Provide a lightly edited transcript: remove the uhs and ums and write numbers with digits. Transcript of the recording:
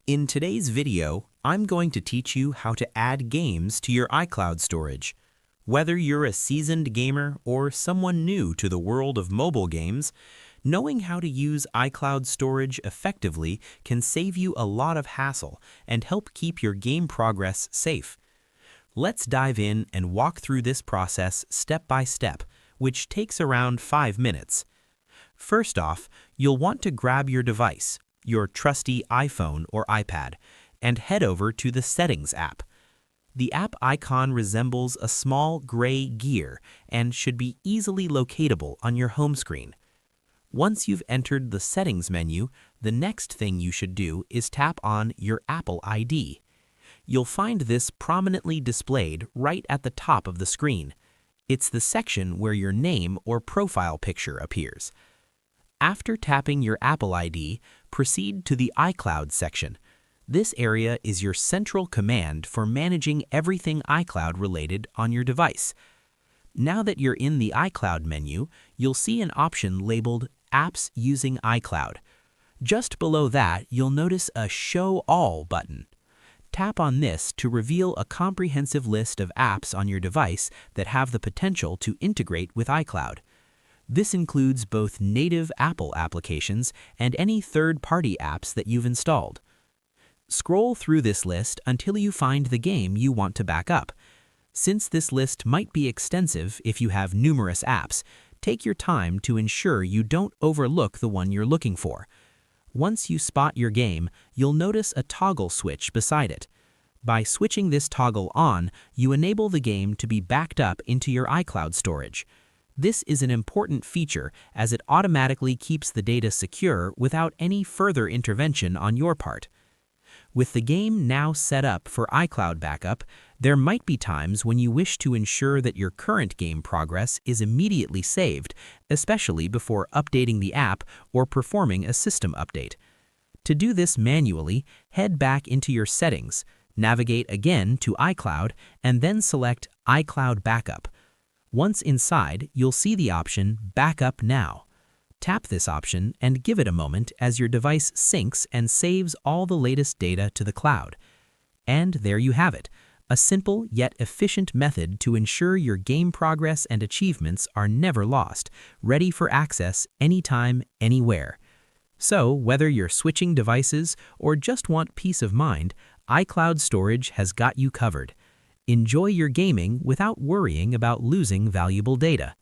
In today's video, I'm going to teach you how to add games to your iCloud storage. Whether you're a seasoned gamer or someone new to the world of mobile games, knowing how to use iCloud storage effectively can save you a lot of hassle and help keep your game progress safe. Let's dive in and walk through this process step by step, which takes around 5 minutes. First off, you'll want to grab your device, your trusty iPhone or iPad, and head over to the Settings app. The app icon resembles a small gray gear and should be easily locatable on your home screen. Once you've entered the Settings menu, the next thing you should do is tap on your Apple ID. You'll find this prominently displayed right at the top of the screen. It's the section where your name or profile picture appears. After tapping your Apple ID, proceed to the iCloud section. This area is your central command for managing everything iCloud related on your device. Now that you're in the iCloud menu, you'll see an option labeled Apps Using iCloud. Just below that, you'll notice a Show All button. Tap on this to reveal a comprehensive list of apps on your device that have the potential to integrate with iCloud. This includes both native Apple applications and any third-party apps that you've installed. Scroll through this list until you find the game you want to back up. Since this list might be extensive if you have numerous apps, take your time to ensure you don't overlook the one you're looking for. Once you spot your game, you'll notice a toggle switch beside it. By switching this toggle on, you enable the game to be backed up into your iCloud storage. This is an important feature as it automatically keeps the data secure without any further intervention on your part. With the game now set up for iCloud backup, there might be times when you wish to ensure that your current game progress is immediately saved, especially before updating the app or performing a system update. To do this manually, head back into your settings, navigate again to iCloud, and then select iCloud Backup. Once inside, you'll see the option Backup Now. Tap this option and give it a moment as your device syncs and saves all the latest data to the cloud. And there you have it, a simple yet efficient method to ensure your game progress and achievements are never lost, ready for access anytime, anywhere. So, whether you're switching devices or just want peace of mind, iCloud storage has got you covered. Enjoy your gaming without worrying about losing valuable data.